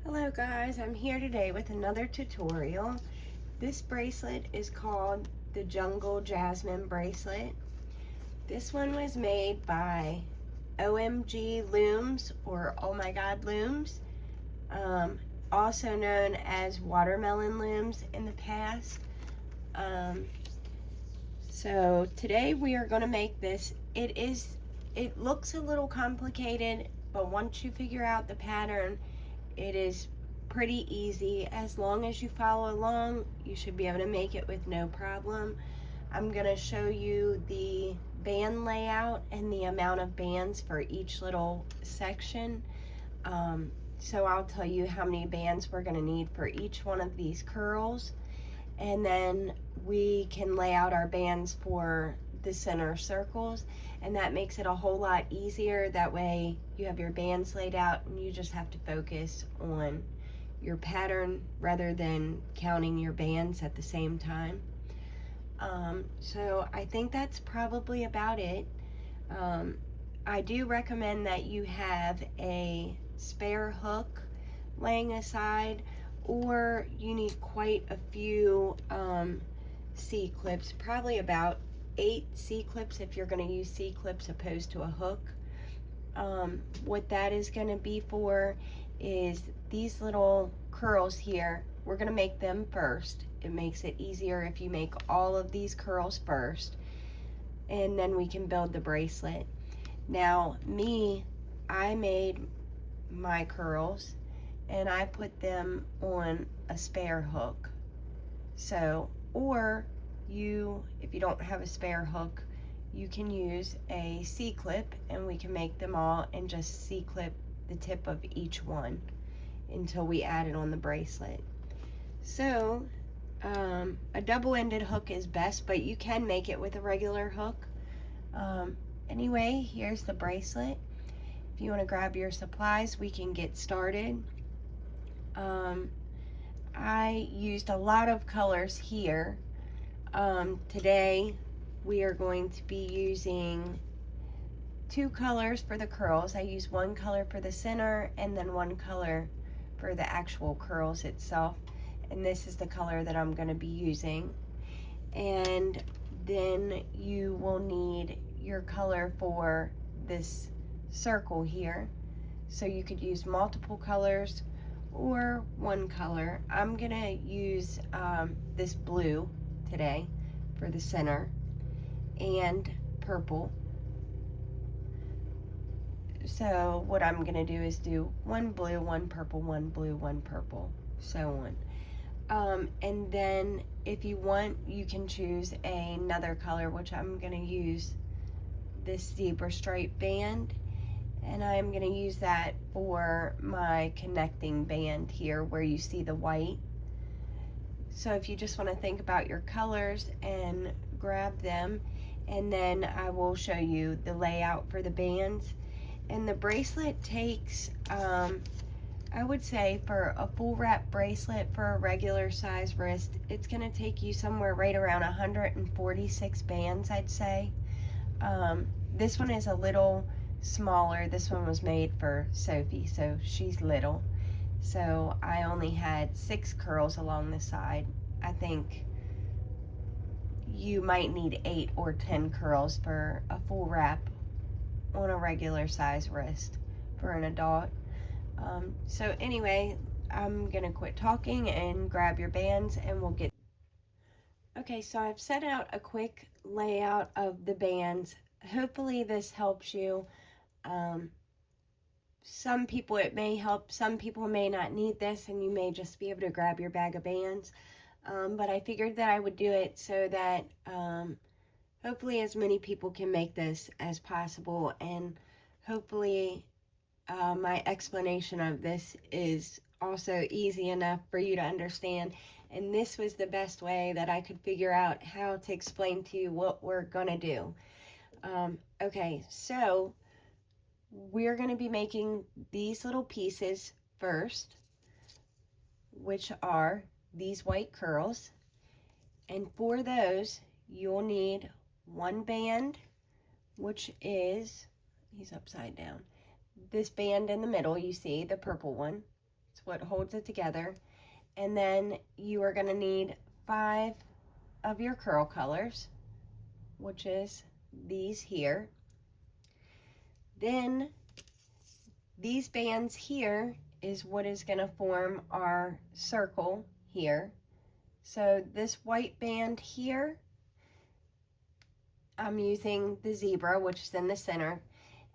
Hello guys, I'm here today with another tutorial. This bracelet is called the Jasmine Bracelet. This one was made by OMG Looms, or Oh My God Looms, also known as Watermelon Looms in the past. So today we are going to make this. It looks a little complicated, but once you figure out the pattern, it is pretty easy. As long as you follow along, you should be able to make it with no problem. I'm going to show you the band layout and the amount of bands for each little section. So I'll tell you how many bands we're going to need for each one of these curls, and then we can lay out our bands for the center circles, and that makes it a whole lot easier. That way you have your bands laid out and you just have to focus on your pattern rather than counting your bands at the same time. So I think that's probably about it. I do recommend that you have a spare hook laying aside, or you need quite a few C-clips, probably about 8 C-clips if you're going to use C-clips opposed to a hook. What that is going to be for is these little curls here. We're going to make them first. It makes it easier if you make all of these curls first, and then we can build the bracelet. Now I made my curls and I put them on a spare hook. So, or if you don't have a spare hook, you can use a C-clip, and we can make them all and just C-clip the tip of each one until we add it on the bracelet. So a double-ended hook is best, but you can make it with a regular hook. Anyway, here's the bracelet. If you want to grab your supplies, we can get started. I used a lot of colors here. Today we are going to be using 2 colors for the curls. I use 1 color for the center and then 1 color for the actual curls itself, and this is the color that I'm going to be using. And then you will need your color for this circle here, so you could use multiple colors or 1 color. I'm gonna use this blue today for the center, and purple. So what I'm gonna do is do 1 blue, 1 purple, 1 blue, 1 purple, so on. And then if you want, you can choose another color, which I'm gonna use this zebra stripe band, and I'm going to use that for my connecting band here where you see the white. So if you just want to think about your colors and grab them, and then I will show you the layout for the bands. And the bracelet takes, I would say for a full wrap bracelet for a regular size wrist, it's going to take you somewhere right around 146 bands, I'd say. This one is a little smaller. This one was made for Sophie, so she's little. So I only had 6 curls along the side. I think you might need 8 or 10 curls for a full wrap on a regular size wrist for an adult. So anyway, I'm gonna quit talking and grab your bands and we'll get. Okay, so I've set out a quick layout of the bands. Hopefully this helps you. Some people it may help, some people may not need this, and you may just be able to grab your bag of bands. But I figured that I would do it so that hopefully as many people can make this as possible, and hopefully my explanation of this is also easy enough for you to understand. And this was the best way that I could figure out how to explain to you what we're gonna do. Okay, so we're going to be making these little pieces first, which are these white curls. And for those, you'll need 1 band, which is, he's upside down, this band in the middle, you see, the purple one. It's what holds it together. And then you are going to need 5 of your curl colors, which is these here. Then these bands here is what is going to form our circle here. So this white band here, I'm using the zebra, which is in the center,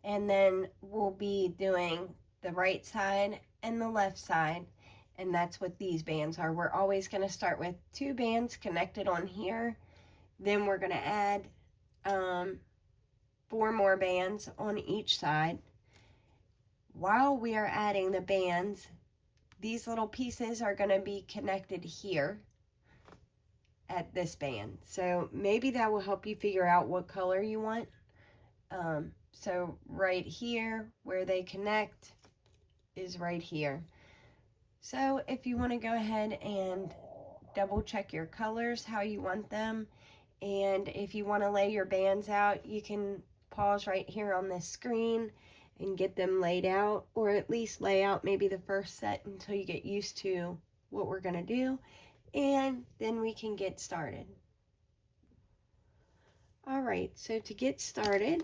and then we'll be doing the right side and the left side, and that's what these bands are. We're always going to start with 2 bands connected on here, then we're going to add 4 more bands on each side. While we are adding the bands, these little pieces are going to be connected here at this band. So maybe that will help you figure out what color you want. So right here where they connect is right here. So if you want to go ahead and double check your colors, how you want them, and if you want to lay your bands out, you can pause right here on this screen and get them laid out, or at least lay out maybe the first set until you get used to what we're going to do, and then we can get started. Alright, so to get started,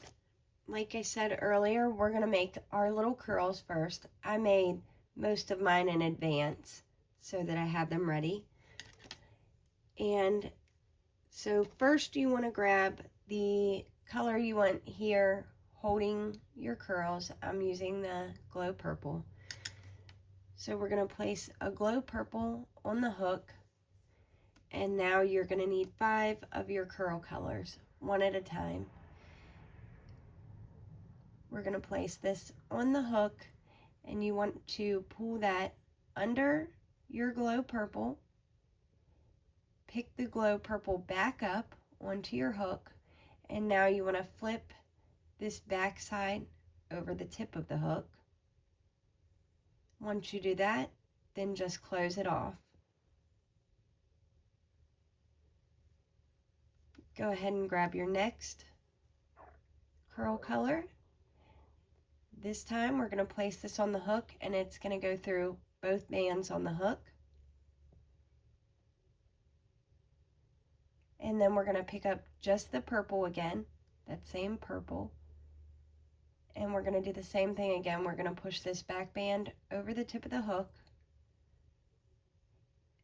like I said earlier, we're going to make our little curls first. I made most of mine in advance so that I have them ready. And so first you want to grab the color you want here holding your curls. I'm using the glow purple. So we're going to place a glow purple on the hook, and now you're going to need 5 of your curl colors, one at a time. We're going to place this on the hook, and you want to pull that under your glow purple, pick the glow purple back up onto your hook, and now you want to flip this back side over the tip of the hook. Once you do that, then just close it off. Go ahead and grab your next curl color. This time we're going to place this on the hook, and it's going to go through both bands on the hook. And then we're going to pick up just the purple again, that same purple. And we're going to do the same thing again. We're going to push this back band over the tip of the hook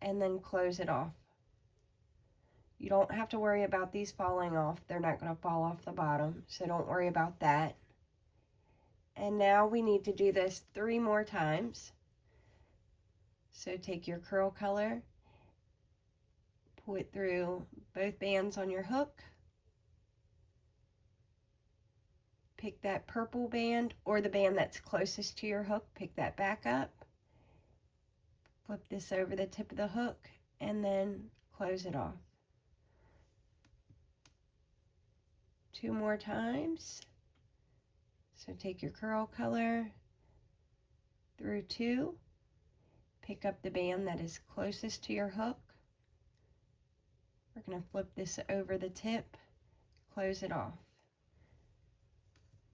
and then close it off. You don't have to worry about these falling off. They're not going to fall off the bottom, so don't worry about that. And now we need to do this 3 more times. So take your curl color, pull it through both bands on your hook, pick that purple band or the band that's closest to your hook, pick that back up, flip this over the tip of the hook, and then close it off. 2 more times. So take your curl color through 2, pick up the band that is closest to your hook. We're going to flip this over the tip, close it off.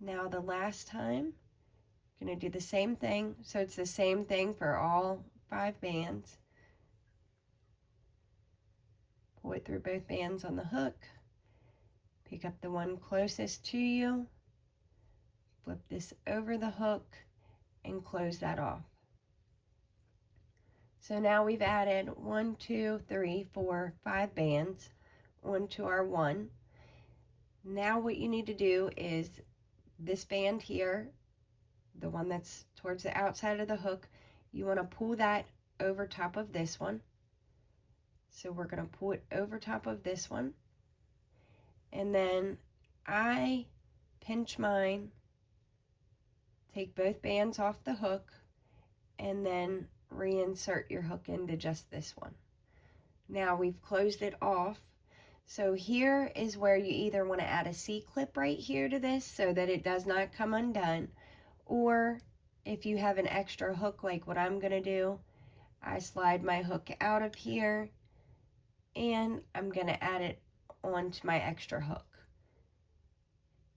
Now the last time, I'm going to do the same thing. So it's the same thing for all 5 bands. Pull it through both bands on the hook, pick up the one closest to you, flip this over the hook, and close that off. So now we've added 1, 2, 3, 4, 5 bands onto our one. Now what you need to do is this band here, the one that's towards the outside of the hook, you want to pull that over top of this one. So we're going to pull it over top of this one. And then I pinch mine, take both bands off the hook, and then reinsert your hook into just this one. Now we've closed it off. So here is where you either want to add a C-clip right here to this so that it does not come undone, or if you have an extra hook like what I'm going to do, I slide my hook out of here and I'm going to add it onto my extra hook.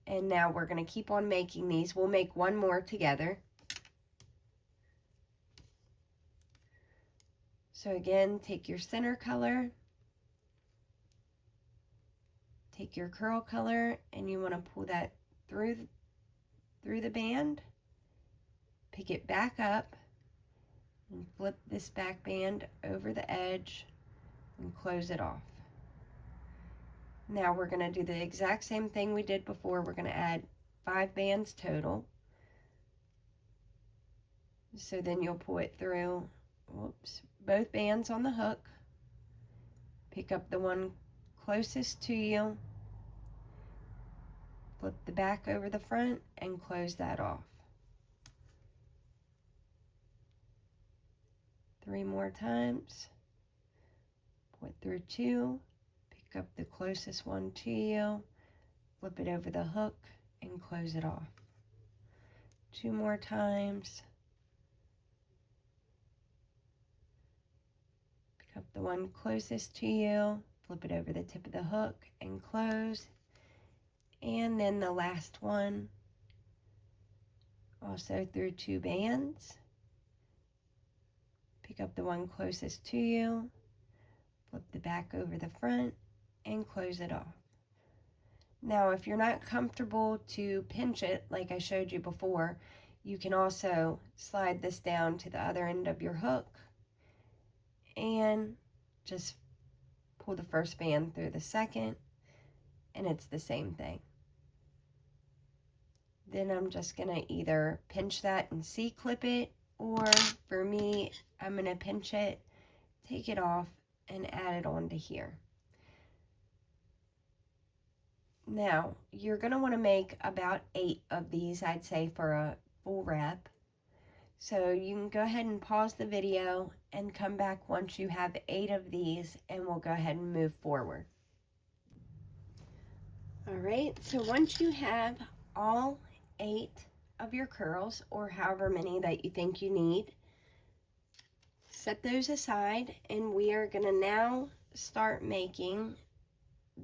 And now we're going to keep on making these. We'll make one more together. So again, take your center color, take your curl color, and you want to pull that through the band, pick it back up, and flip this back band over the edge and close it off. Now we're going to do the exact same thing we did before. We're going to add 5 bands total. So then you'll pull it through, whoops, both bands on the hook, pick up the one closest to you, flip the back over the front, and close that off. 3 more times, pull it through 2, pick up the closest one to you, flip it over the hook, and close it off. 2 more times. Pick up the one closest to you, flip it over the tip of the hook, and close. And then the last one, also through 2 bands. Pick up the one closest to you, flip the back over the front, and close it off. Now, if you're not comfortable to pinch it like I showed you before, you can also slide this down to the other end of your hook and just pull the first band through the second, and it's the same thing. Then I'm just going to either pinch that and C-clip it, or for me, I'm going to pinch it, take it off, and add it onto here. Now, you're going to want to make about 8 of these, I'd say, for a full wrap. So you can go ahead and pause the video and come back once you have 8 of these, and we'll go ahead and move forward. All right, so once you have all 8 of your curls, or however many that you think you need, set those aside, and we are going to now start making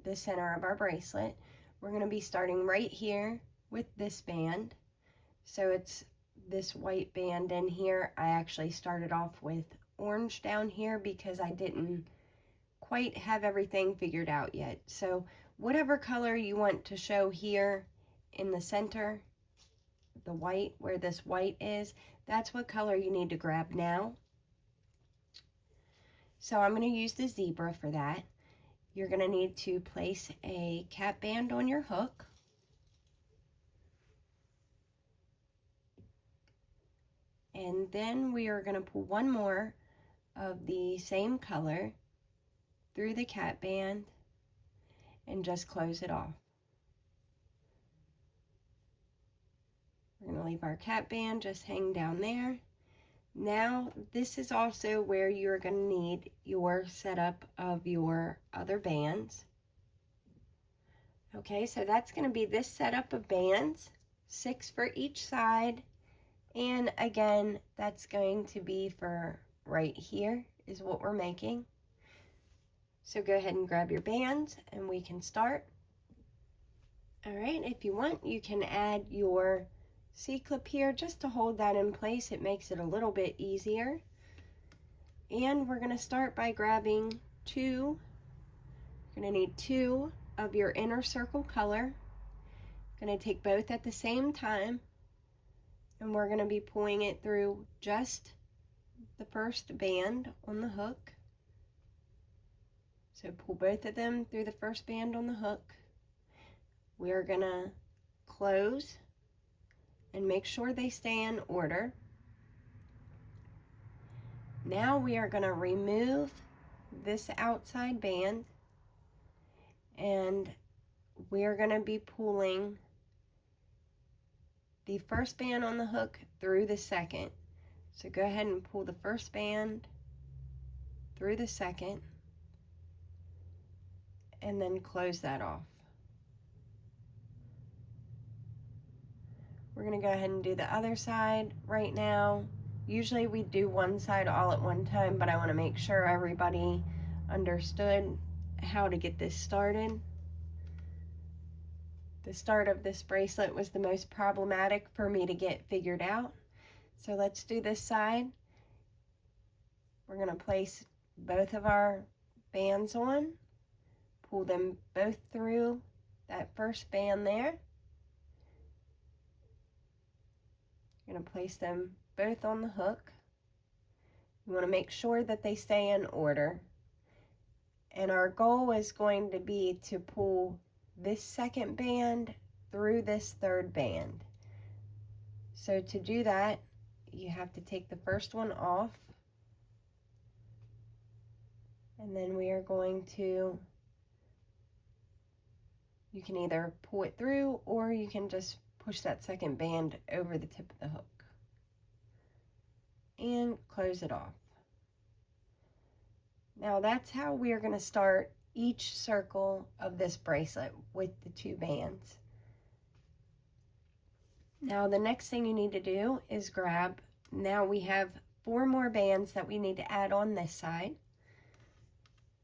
the center of our bracelet. We're going to be starting right here with this band. So it's this white band in here. I actually started off with orange down here because I didn't quite have everything figured out yet. So whatever color you want to show here in the center, the white, where this white is, that's what color you need to grab now. So I'm going to use the zebra for that. You're going to need to place a cap band on your hook. And then we are going to pull one more of the same color through the cap band and just close it off. We're going to leave our cap band just hang down there. Now, this is also where you're going to need your setup of your other bands. Okay, so that's going to be this setup of bands, 6 for each side. And again, that's going to be for right here is what we're making. So go ahead and grab your bands and we can start. All right, if you want, you can add your C-clip here just to hold that in place. It makes it a little bit easier. And we're going to start by grabbing 2. You're going to need 2 of your inner circle color. Going to take both at the same time, and we're going to be pulling it through just the first band on the hook. So pull both of them through the first band on the hook. We are going to close and make sure they stay in order. Now we are going to remove this outside band, and we are going to be pulling the first band on the hook through the second. So go ahead and pull the first band through the second and then close that off. We're going to go ahead and do the other side right now. Usually we do one side all at one time, but I want to make sure everybody understood how to get this started. The start of this bracelet was the most problematic for me to get figured out. So let's do this side. We're going to place both of our bands on, pull them both through that first band there. You're going to place them both on the hook. You want to make sure that they stay in order. And our goal is going to be to pull this second band through this third band. So to do that, you have to take the first one off. And then we are going to, you can either pull it through or you can just push that second band over the tip of the hook and close it off. Now that's how we are going to start each circle of this bracelet with the 2 bands. Now the next thing you need to do is grab, now we have 4 more bands that we need to add on this side.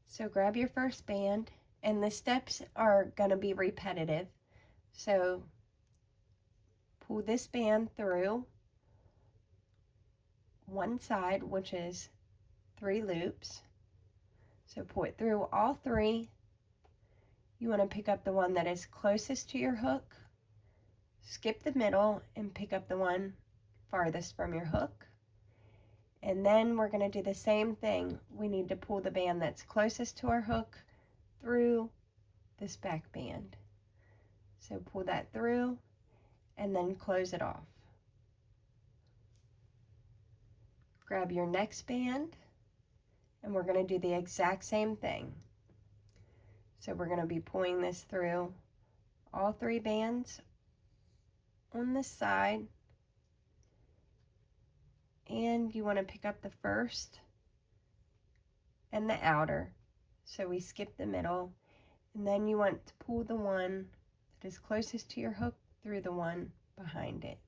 So grab your first band, and the steps are going to be repetitive. So pull this band through one side, which is 3 loops. So pull it through all 3. You want to pick up the one that is closest to your hook, skip the middle, and pick up the one farthest from your hook. And then we're going to do the same thing. We need to pull the band that's closest to our hook through this back band. So pull that through and then close it off. Grab your next band and we're going to do the exact same thing. So we're going to be pulling this through all 3 bands on this side, and you want to pick up the first and the outer. So we skip the middle, and then you want to pull the one that is closest to your hook through the one behind it.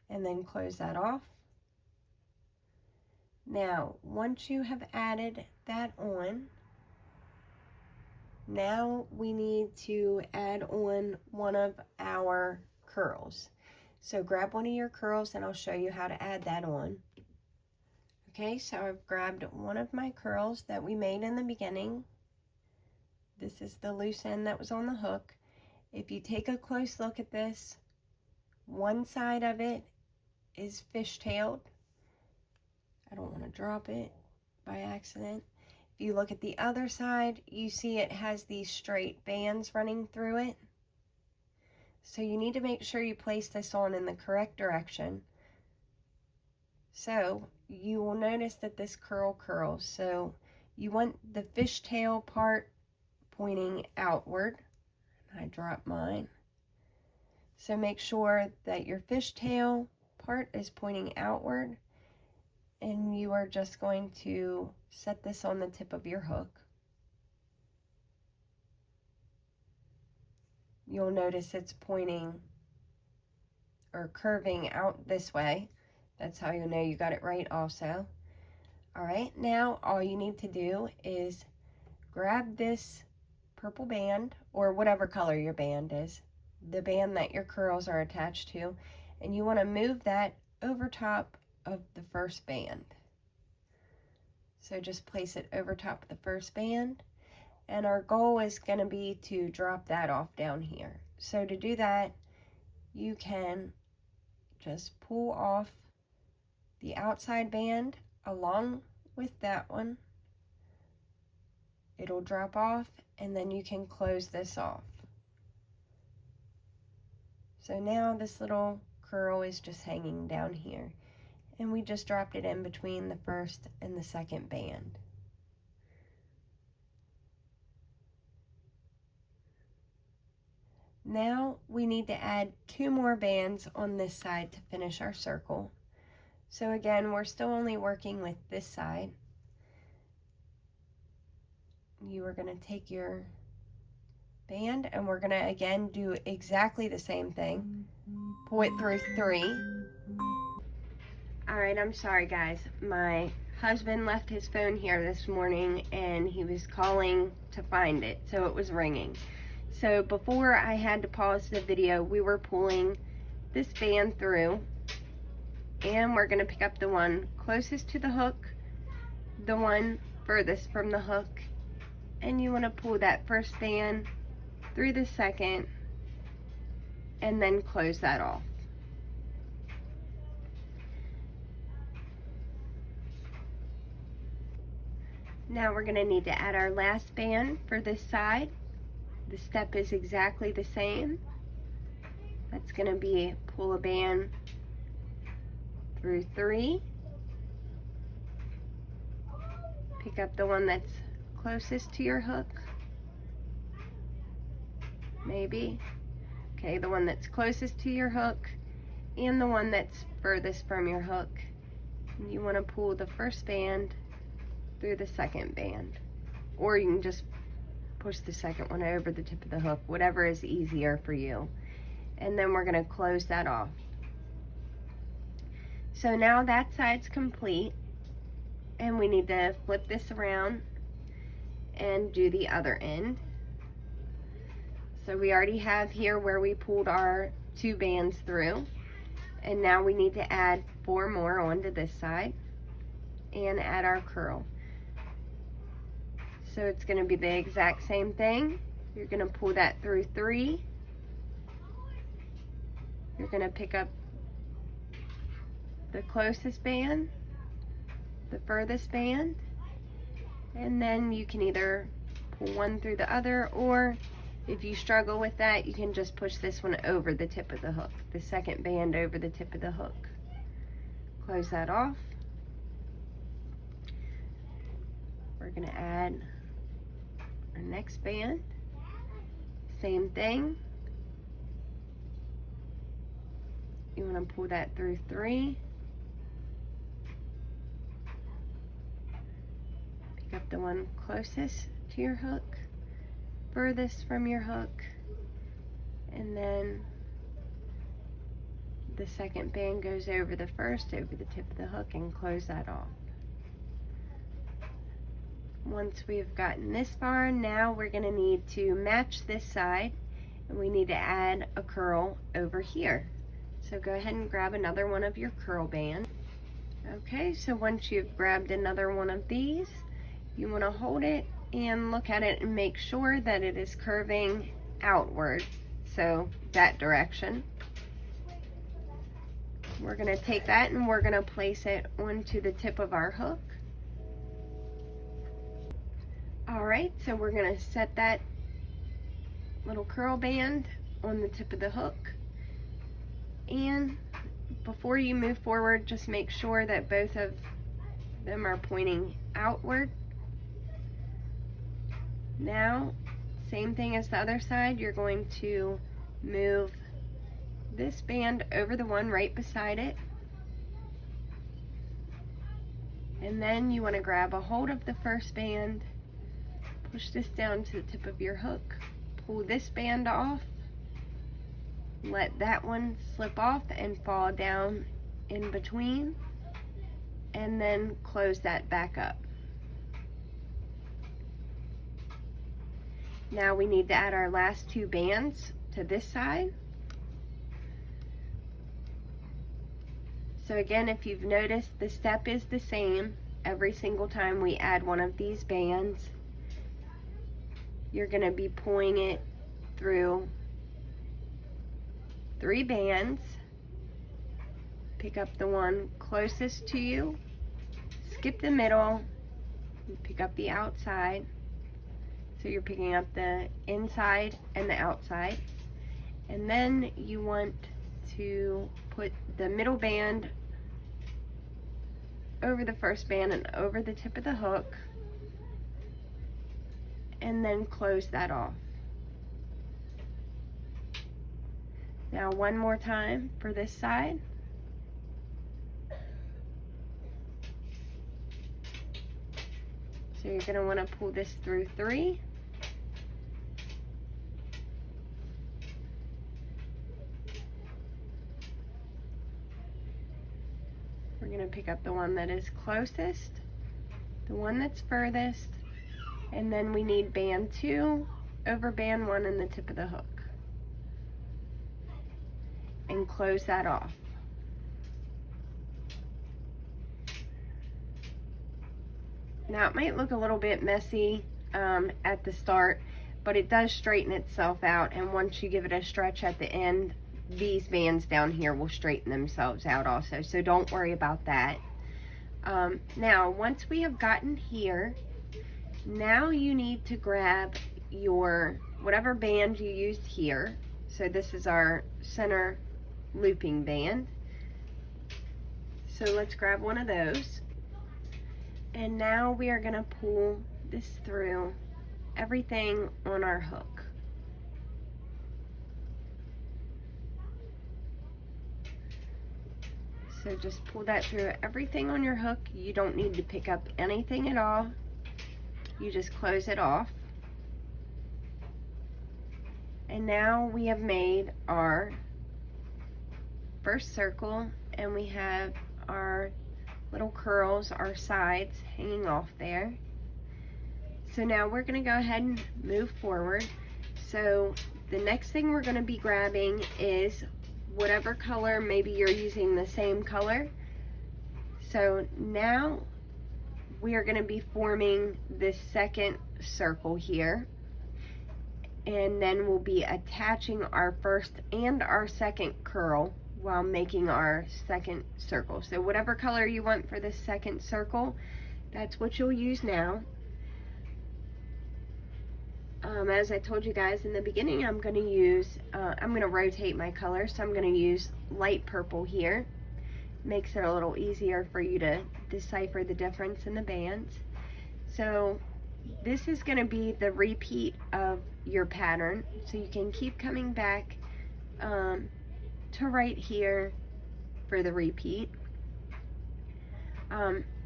And then close that off. Now, once you have added that on, now we need to add on one of our curls. So grab one of your curls and I'll show you how to add that on. Okay, so I've grabbed one of my curls that we made in the beginning. This is the loose end that was on the hook. If you take a close look at this, one side of it is fishtailed. I don't want to drop it by accident. If you look at the other side, you see it has these straight bands running through it. So you need to make sure you place this on in the correct direction. So you will notice that this curl curls. So you want the fishtail part pointing outward. I dropped mine. So make sure that your fishtail part is pointing outward, and you are just going to set this on the tip of your hook. You'll notice it's pointing or curving out this way. That's how you know you got it right also. All right, now all you need to do is grab this purple band, or whatever color your band is, the band that your curls are attached to, and you want to move that over top of the first band. So just place it over top of the first band, and our goal is going to be to drop that off down here. So to do that, you can just pull off the outside band along with that one. It'll drop off, and then you can close this off. So now this little curl is just hanging down here, and we just dropped it in between the first and the second band. Now we need to add 2 more bands on this side to finish our circle. So again, we're still only working with this side. You are going to take your band, and we're going to again do exactly the same thing. Pull it through 3. Alright, I'm sorry guys. My husband left his phone here this morning and he was calling to find it, so it was ringing. So before I had to pause the video, we were pulling this band through, and we're going to pick up the one closest to the hook, the one furthest from the hook, and you want to pull that first band through the second and then close that off. Now we're going to need to add our last band for this side. The step is exactly the same. That's going to be pull a band through 3, pick up the one that's closest to your hook, maybe, okay, the one that's closest to your hook and the one that's furthest from your hook. And you want to pull the first band through the second band, or you can just push the second one over the tip of the hook, whatever is easier for you. And then we're going to close that off. So now that side's complete, and we need to flip this around and do the other end. So we already have here where we pulled our 2 bands through, and now we need to add 4 more onto this side and add our curl. So it's going to be the exact same thing. You're going to pull that through 3. You're going to pick up the closest band, the furthest band, and then you can either pull one through the other, or if you struggle with that, you can just push this one over the tip of the hook, the second band over the tip of the hook. Close that off. We're going to add our next band. Same thing. You want to pull that through 3. Pick up the one closest to your hook, furthest from your hook, and then the second band goes over the first, over the tip of the hook, and close that off. Once we've gotten this far, now we're going to need to match this side, and we need to add a curl over here. So go ahead and grab another one of your curl bands. Okay, so once you've grabbed another one of these, you want to hold it and look at it and make sure that it is curving outward, so that direction. We're going to take that and we're going to place it onto the tip of our hook. Alright, so we're going to set that little curl band on the tip of the hook. And before you move forward, just make sure that both of them are pointing outward. Now, same thing as the other side, you're going to move this band over the one right beside it. And then you want to grab a hold of the first band, push this down to the tip of your hook, pull this band off, let that one slip off and fall down in between, and then close that back up. Now we need to add our last 2 bands to this side. So again, if you've noticed, the step is the same every single time we add one of these bands. You're going to be pulling it through 3 bands, pick up the one closest to you, skip the middle, and pick up the outside. So you're picking up the inside and the outside. And then you want to put the middle band over the first band and over the tip of the hook, and then close that off. Now one more time for this side. So you're going to want to pull this through 3. We're going to pick up the one that is closest, the one that's furthest, and then we need band 2 over band 1 and the tip of the hook. And close that off. Now it might look a little bit messy at the start, but it does straighten itself out, and once you give it a stretch at the end, these bands down here will straighten themselves out also, so don't worry about that. Now once we have gotten here, now you need to grab your whatever band you used here. So this is our center looping band, so let's grab one of those, and now we are going to pull this through everything on our hook. So just pull that through everything on your hook. You don't need to pick up anything at all. You just close it off. And now we have made our first circle, and we have our little curls, our sides hanging off there. So now we're going to go ahead and move forward. So the next thing we're going to be grabbing is whatever color, maybe you're using the same color. So now we are going to be forming this second circle here, and then we'll be attaching our first and our second curl while making our second circle. So whatever color you want for this second circle, that's what you'll use now. As I told you guys in the beginning, I'm going to rotate my color, so I'm going to use light purple here. Makes it a little easier for you to decipher the difference in the bands. So this is going to be the repeat of your pattern, so you can keep coming back to right here for the repeat.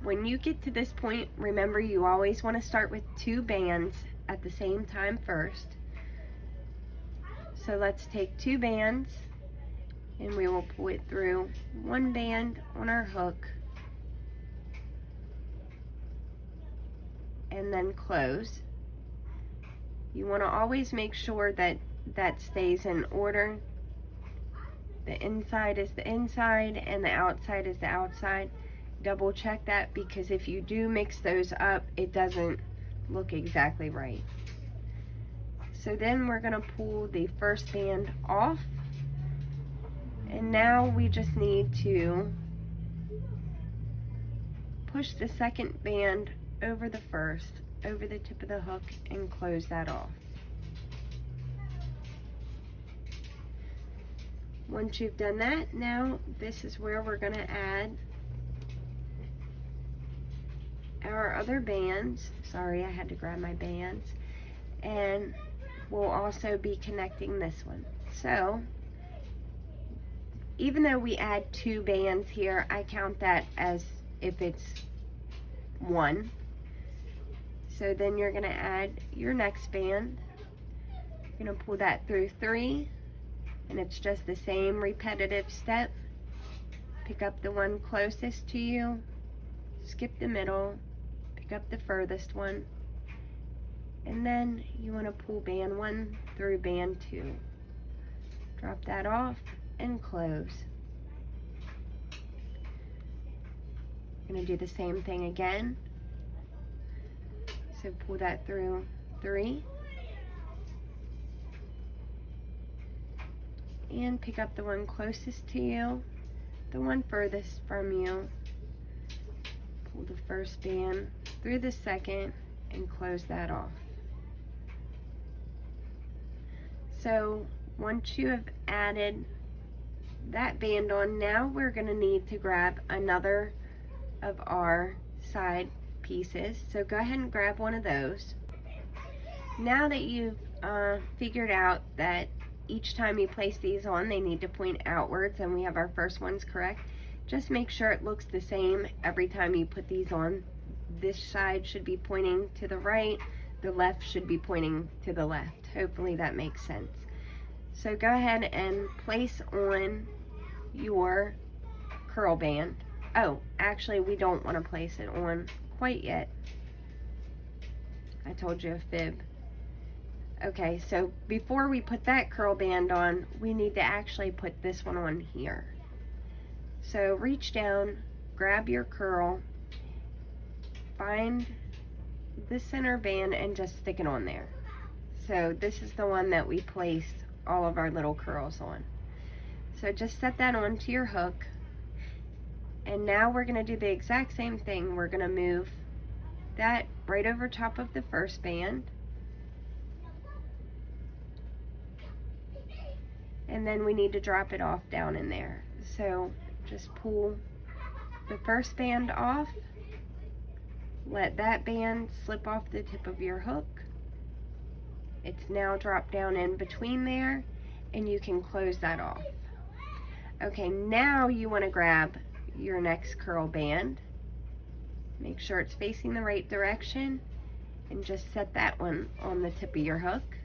When you get to this point, remember you always want to start with 2 bands at the same time first. So let's take 2 bands, and we will pull it through 1 band on our hook, and then close. You want to always make sure that that stays in order. The inside is the inside and the outside is the outside. Double check that, because if you do mix those up, it doesn't look exactly right. So then we're going to pull the first band off, and now we just need to push the second band over the first, over the tip of the hook, and close that off. Once you've done that, now this is where we're going to add our other bands. Sorry, I had to grab my bands. And we'll also be connecting this one. So even though we add 2 bands here, I count that as if it's 1. So then you're going to add your next band. You're going to pull that through 3, and it's just the same repetitive step. Pick up the one closest to you, skip the middle, pick up the furthest one, and then you want to pull band 1 through band 2. Drop that off and close. You're going to do the same thing again. So pull that through 3, and pick up the one closest to you, the one furthest from you, pull the first band through the second, and close that off. So once you have added that band on, now we're going to need to grab another of our side pieces. So go ahead and grab one of those. Now that you've figured out that each time you place these on, they need to point outwards, and we have our first ones correct, just make sure it looks the same every time you put these on. This side should be pointing to the right, the left should be pointing to the left. Hopefully that makes sense. So go ahead and place on your curl band. Oh, actually we don't want to place it on quite yet. I told you a fib. Okay, so before we put that curl band on, we need to actually put this one on here. So reach down, grab your curl, find the center band and just stick it on there. So this is the one that we placed all of our little curls on. So just set that onto your hook. And now we're going to do the exact same thing. We're going to move that right over top of the first band. And then we need to drop it off down in there. So just pull the first band off. Let that band slip off the tip of your hook. It's now dropped down in between there, and you can close that off. Okay, now you want to grab your next curl band. Make sure it's facing the right direction, and just set that one on the tip of your hook.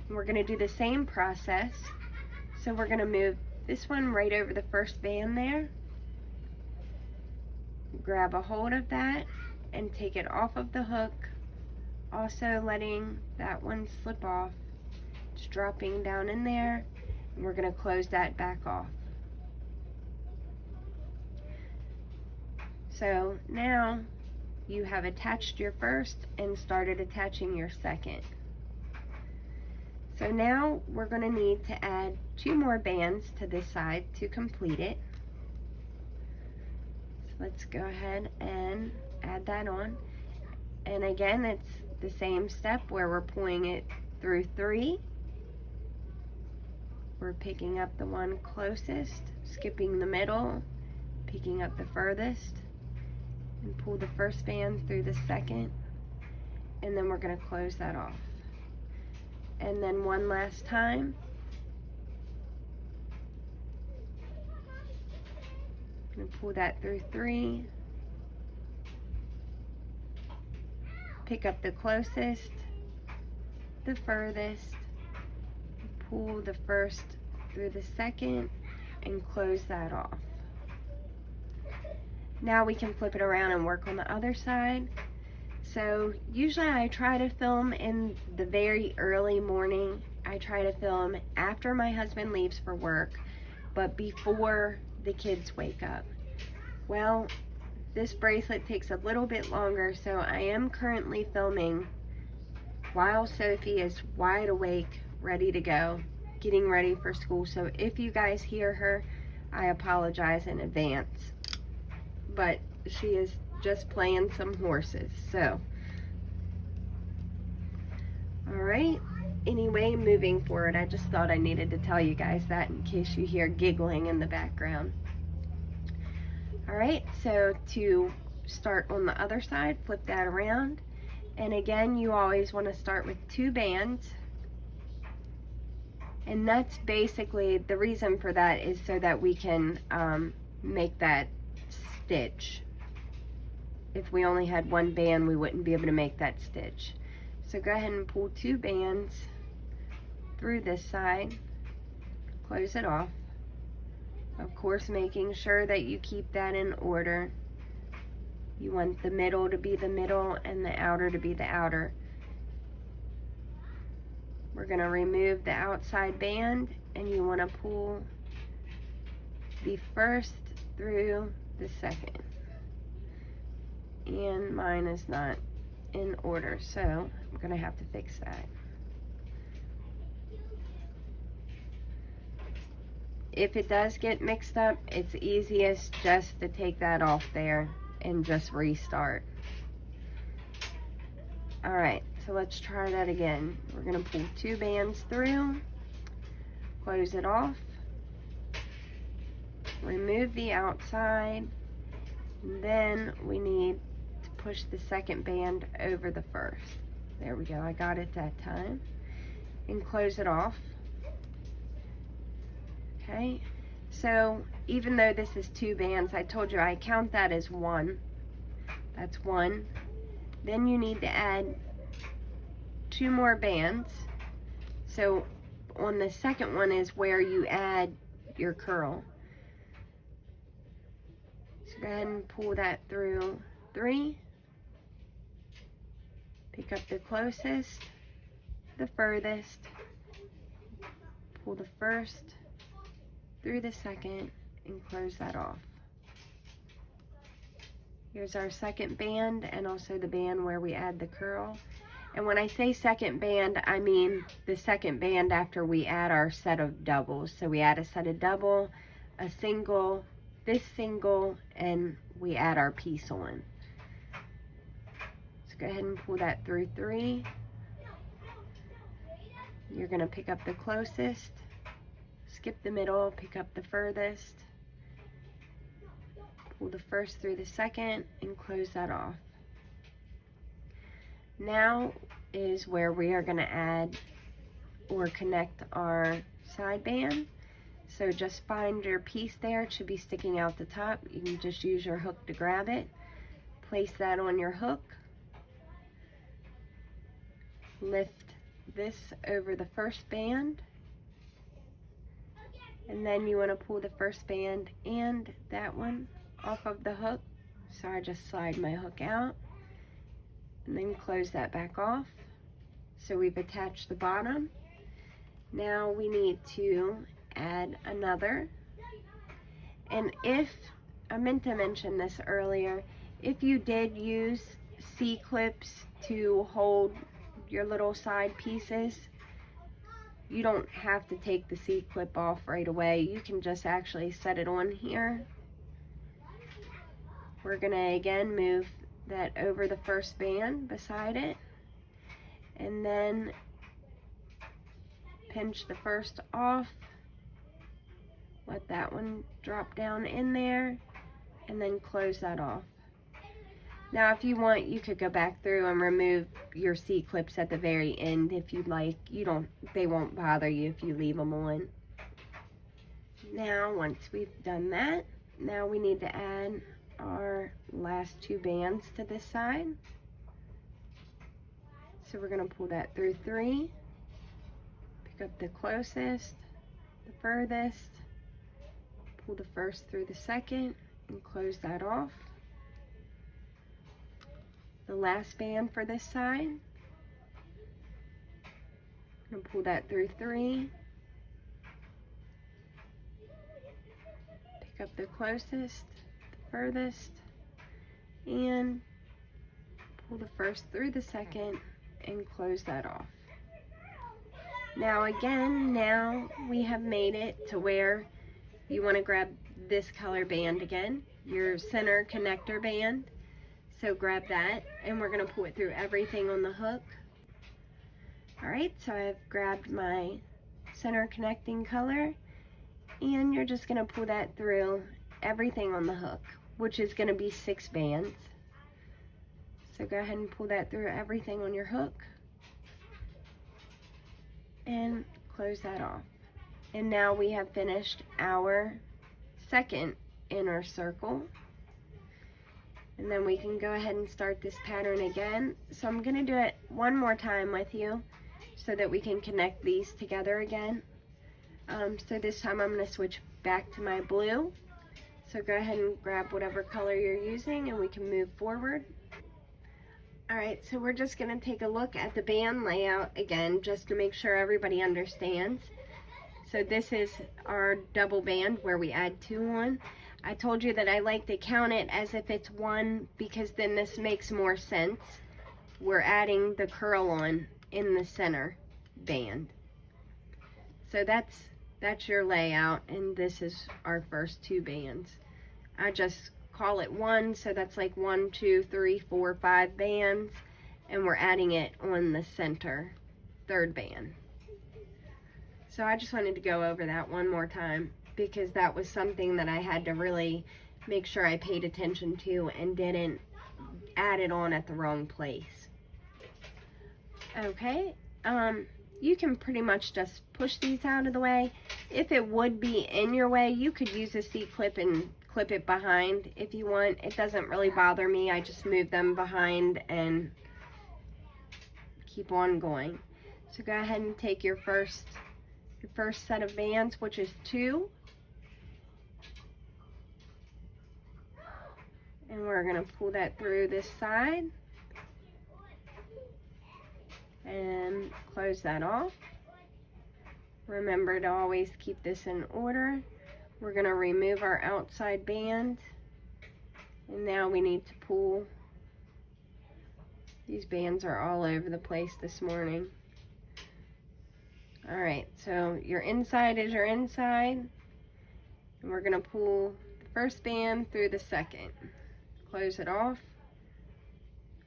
And we're going to do the same process. So we're going to move this one right over the first band there. Grab a hold of that and take it off of the hook, also letting that one slip off, just dropping down in there, and we're going to close that back off. So now you have attached your first and started attaching your second. So now we're going to need to add 2 more bands to this side to complete it. So let's go ahead and add that on. And again, it's the same step where we're pulling it through 3. We're picking up the one closest, skipping the middle, picking up the furthest, and pull the first band through the second, and then we're going to close that off. And then one last time. I'm going to pull that through 3. Pick up the closest, the furthest, pull the first through the second, and close that off. Now we can flip it around and work on the other side. So usually I try to film in the very early morning. I try to film after my husband leaves for work, but before the kids wake up. Well, this bracelet takes a little bit longer, so I am currently filming while Sophie is wide awake, ready to go, getting ready for school. So if you guys hear her, I apologize in advance. But she is just playing some horses, so. Alright, anyway, moving forward, I just thought I needed to tell you guys that in case you hear giggling in the background. Alright, so to start on the other side, flip that around. And again, you always want to start with 2 bands. And that's basically, the reason for that is so that we can make that stitch. If we only had 1 band, we wouldn't be able to make that stitch. So go ahead and pull 2 bands through this side, close it off. Of course, making sure that you keep that in order. You want the middle to be the middle and the outer to be the outer. We're going to remove the outside band, and you want to pull the first through the second. And mine is not in order, so I'm going to have to fix that. If it does get mixed up, it's easiest just to take that off there and just restart. Alright, so let's try that again. We're going to pull 2 bands through, close it off, remove the outside, and then we need to push the second band over the first. There we go, I got it that time. And close it off. Okay, so even though this is 2 bands, I told you I count that as 1. That's 1. Then you need to add 2 more bands. So on the second one is where you add your curl. So go ahead and pull that through 3. Pick up the closest, the furthest, pull the first through the second, and close that off. Here's our second band, and also the band where we add the curl. And when I say second band, I mean the second band after we add our set of doubles. So we add a set of double, a single, this single, and we add our piece on. So go ahead and pull that through 3. You're going to pick up the closest, skip the middle, pick up the furthest, pull the first through the second, and close that off. Now is where we are going to add or connect our side band. So just find your piece there. It should be sticking out the top. You can just use your hook to grab it. Place that on your hook. Lift this over the first band. And then you want to pull the first band and that one off of the hook. So I just slide my hook out and then close that back off. So we've attached the bottom. Now we need to add another. And if, I meant to mention this earlier, if you did use C-clips to hold your little side pieces, you don't have to take the C-clip off right away. You can just actually set it on here. We're gonna again move that over the first band beside it, and then pinch the first off, let that one drop down in there, and then close that off. Now if you want, you could go back through and remove your C-clips at the very end if you'd like. They won't bother you if you leave them on. Now once we've done that, now we need to add our last 2 bands to this side. So we're going to pull that through 3, pick up the closest, the furthest, pull the first through the second, and close that off. The last band for this side, I'm going to pull that through 3, pick up the closest, furthest, and pull the first through the second and close that off. Now again, now we have made it to where you want to grab this color band again, your center connector band. So grab that, and we're going to pull it through everything on the hook. Alright, so I've grabbed my center connecting color, and you're just going to pull that through everything on the hook, which is going to be 6 bands. So go ahead and pull that through everything on your hook and close that off. And now we have finished our second inner circle. And then we can go ahead and start this pattern again. So I'm going to do it one more time with you so that we can connect these together again. So this time I'm going to switch back to my blue. So go ahead and grab whatever color you're using and we can move forward. Alright, so we're just going to take a look at the band layout again just to make sure everybody understands. So this is our double band where we add 2 on. I told you that I like to count it as if it's 1 because then this makes more sense. We're adding the curl on in the center band. So that's your layout, and this is our first 2 bands. I just call it 1, so that's like 1, 2, 3, 4, 5 bands, and we're adding it on the center 3rd band. So I just wanted to go over that one more time because that was something that I had to really make sure I paid attention to and didn't add it on at the wrong place. Okay, you can pretty much just push these out of the way. If it would be in your way, you could use a C-clip and clip it behind if you want. It doesn't really bother me. I just move them behind and keep on going. So go ahead and take your first set of bands, which is 2. And we're going to pull that through this side and close that off. Remember to always keep this in order. We're going to remove our outside band And now we need to pull. These bands are all over the place this morning. Alright, so your inside is your inside. And we're going to pull the first band through the second. Close it off.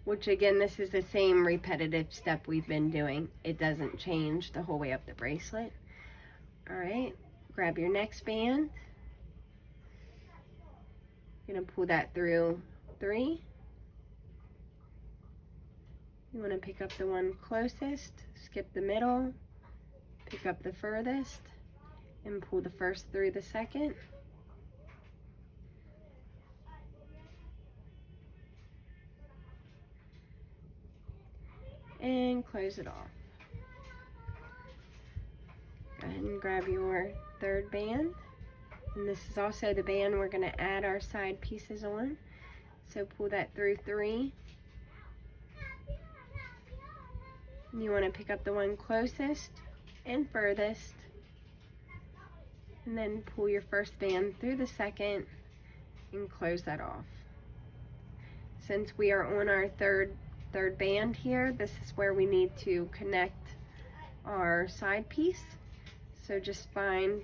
Which again, this is the same repetitive step we've been doing. It doesn't change the whole way up the bracelet. Alright, grab your next band. You're going to pull that through 3. You want to pick up the one closest, skip the middle, pick up the furthest, and pull the first through the second. And close it off. Go ahead and grab your third band. And this is also the band we're going to add our side pieces on. So pull that through 3. And you want to pick up the one closest and furthest. And then pull your first band through the second and close that off. Since we are on our third band here, this is where we need to connect our side piece. So just find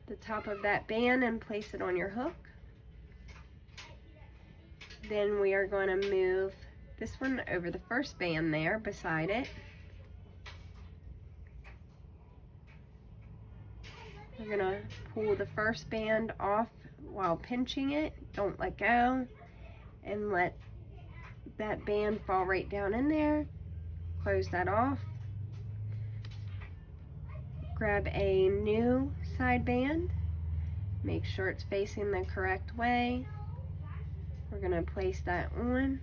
the top of that band and place it on your hook. Then we are going to move this one over the first band there beside it. We're going to pull the first band off while pinching it. Don't let go, and let that band fall right down in there. Close that off. Grab a new side band. Make sure it's facing the correct way. We're going to place that on.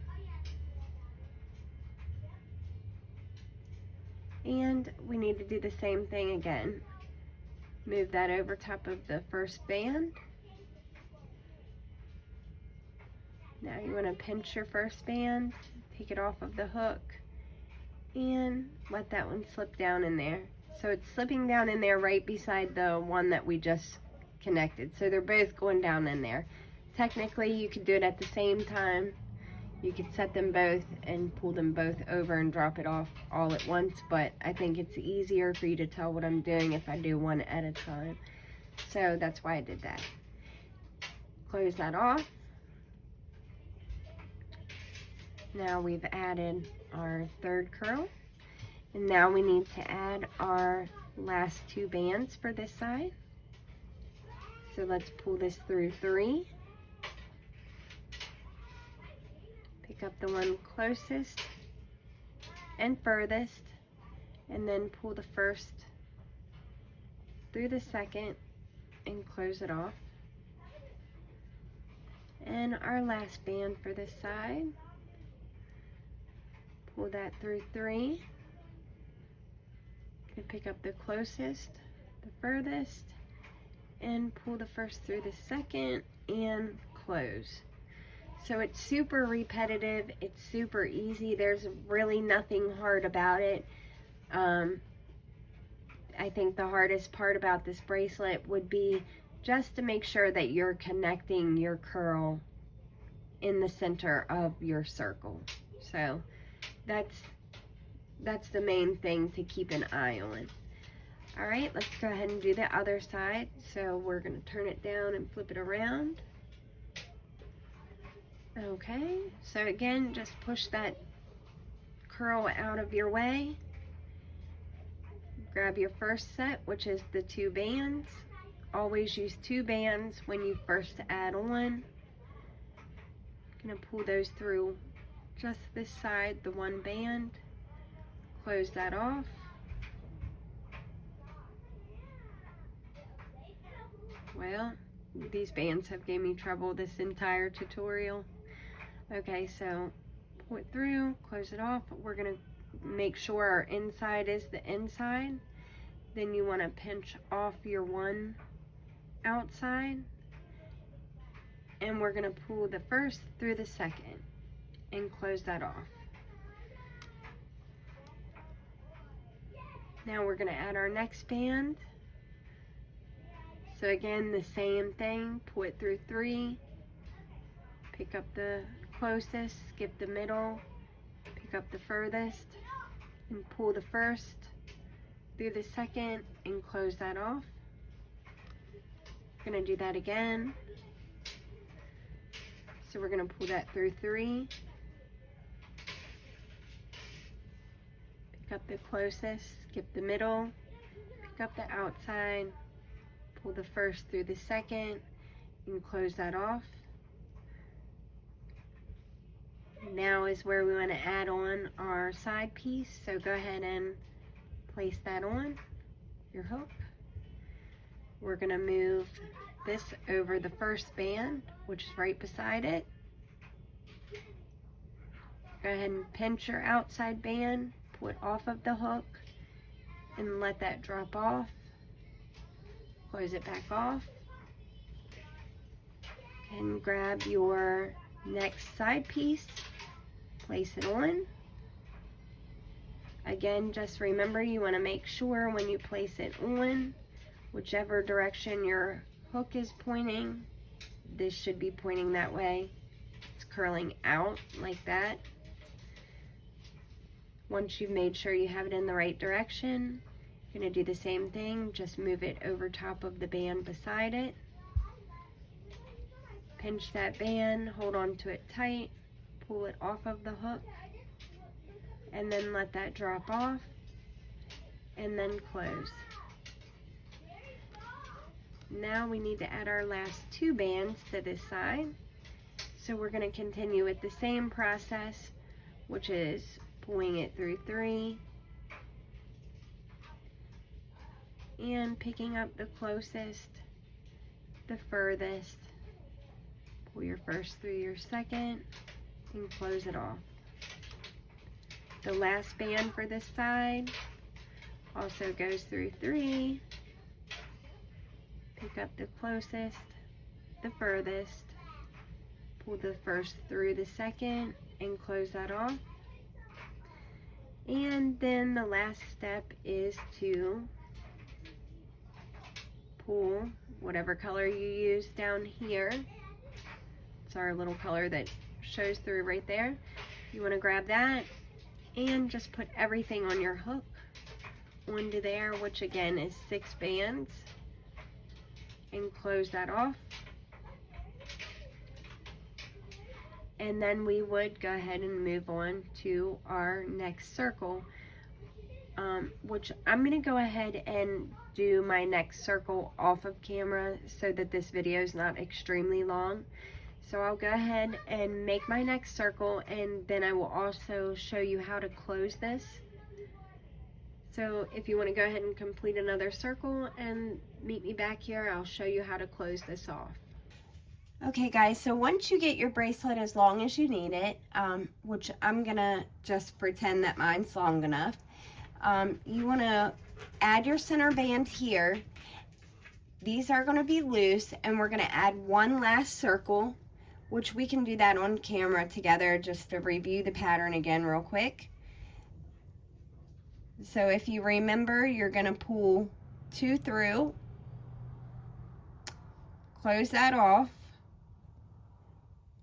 And we need to do the same thing again. Move that over top of the first band. Now you want to pinch your first band, take it off of the hook, and let that one slip down in there. So it's slipping down in there right beside the one that we just connected. So they're both going down in there. Technically, you could do it at the same time. You could set them both and pull them both over and drop it off all at once, but I think it's easier for you to tell what I'm doing if I do one at a time. So that's why I did that. Close that off. Now we've added our third curl, and now we need to add our last 2 bands for this side. So let's pull this through 3. Pick up the one closest and furthest, and then pull the first through the second and close it off. And our last band for this side, pull that through 3. Gonna pick up the closest, the furthest, and pull the first through the second and close. So it's super repetitive, it's super easy, there's really nothing hard about it. I think the hardest part about this bracelet would be just to make sure that you're connecting your curl in the center of your circle. So that's the main thing to keep an eye on. All right, let's go ahead and do the other side. So we're going to turn it down and flip it around. Okay, so again, just push that curl out of your way. Grab your first set, which is the 2 bands. Always use 2 bands when you first add on. Gonna pull those through just this side, the 1 band. Close that off. Well, these bands have gave me trouble this entire tutorial. Okay, so pull it through, close it off. We're gonna make sure our inside is the inside. Then you want to pinch off your one outside, and we're gonna pull the first through the second and close that off. Now we're gonna add our next band. So again, the same thing, pull it through 3, pick up the closest, skip the middle, pick up the furthest, and pull the first through the second and close that off. We're going to do that again. So we're going to pull that through 3, pick up the closest, skip the middle, pick up the outside, pull the first through the second, and close that off. Now is where we want to add on our side piece, so go ahead and place that on your hook. We're going to move this over the first band, which is right beside it. Go ahead and pinch your outside band, pull it off of the hook, and let that drop off. Close it back off. And grab your next side piece, place it on. Again, just remember you want to make sure when you place it on, whichever direction your hook is pointing, this should be pointing that way. It's curling out like that. Once you've made sure you have it in the right direction, you're going to do the same thing, just move it over top of the band beside it. Pinch that band, hold on to it tight, pull it off of the hook, and then let that drop off, and then close. Now we need to add our last 2 bands to this side. So we're going to continue with the same process, which is pulling it through 3, and picking up the closest, the furthest, pull your first through your second, and close it off. The last band for this side also goes through 3, pick up the closest, the furthest, pull the first through the second, and close that off. And then the last step is to pull whatever color you use down here. It's our little color that shows through right there. You want to grab that and just put everything on your hook onto there, which again is 6 bands, and close that off. And then we would go ahead and move on to our next circle, which I'm going to go ahead and do my next circle off of camera so that this video is not extremely long. So I'll go ahead and make my next circle, and then I will also show you how to close this. So if you want to go ahead and complete another circle and meet me back here, I'll show you how to close this off. Okay guys, so once you get your bracelet as long as you need it, which I'm gonna just pretend that mine's long enough, you want to add your center band here. These are going to be loose, and we're going to add one last circle, which we can do that on camera together just to review the pattern again real quick. So if you remember, you're going to pull 2 through, close that off,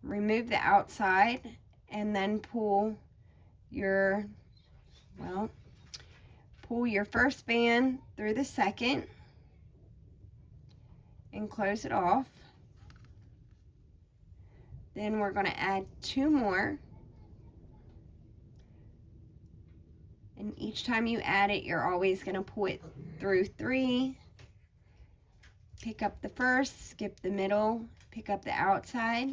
remove the outside, and then pull your, pull your first band through the second and close it off. Then we're going to add 2 more. And each time you add it, you're always going to pull it through 3. Pick up the first, skip the middle, pick up the outside,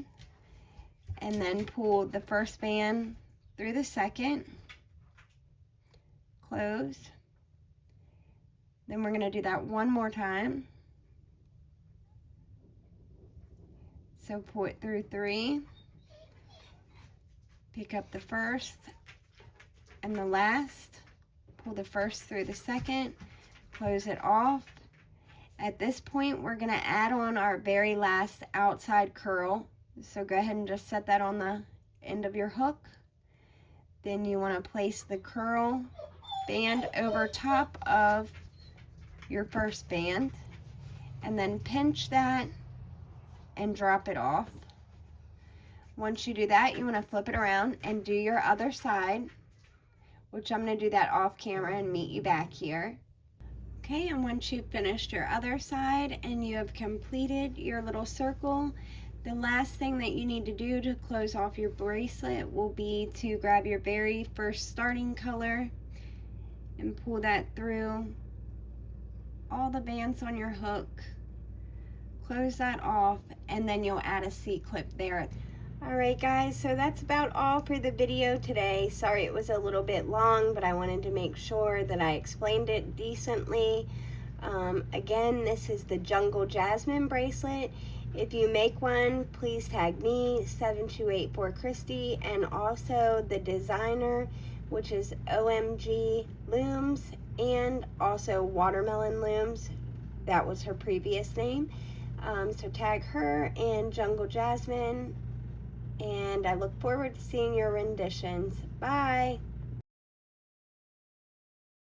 and then pull the first band through the second, close. Then we're going to do that one more time. So pull it through 3, pick up the first and the last, pull the first through the second, close it off. At this point, we're going to add on our very last outside curl. So go ahead and just set that on the end of your hook. Then you want to place the curl band over top of your first band, and then pinch that and drop it off. Once you do that, you want to flip it around and do your other side, which I'm going to do that off camera and meet you back here. Okay, and once you've finished your other side and you have completed your little circle, the last thing that you need to do to close off your bracelet will be to grab your very first starting color and pull that through all the bands on your hook. Close that off, and then you'll add a C-clip there. Alright guys, so that's about all for the video today. Sorry it was a little bit long, but I wanted to make sure that I explained it decently. Again, this is the Jungle Jasmine bracelet. If you make one, please tag me, 7284Christy, and also the designer, which is OMG Looms, and also Watermelon Looms. That was her previous name. So tag her and Jungle Jasmine, and I look forward to seeing your renditions. Bye!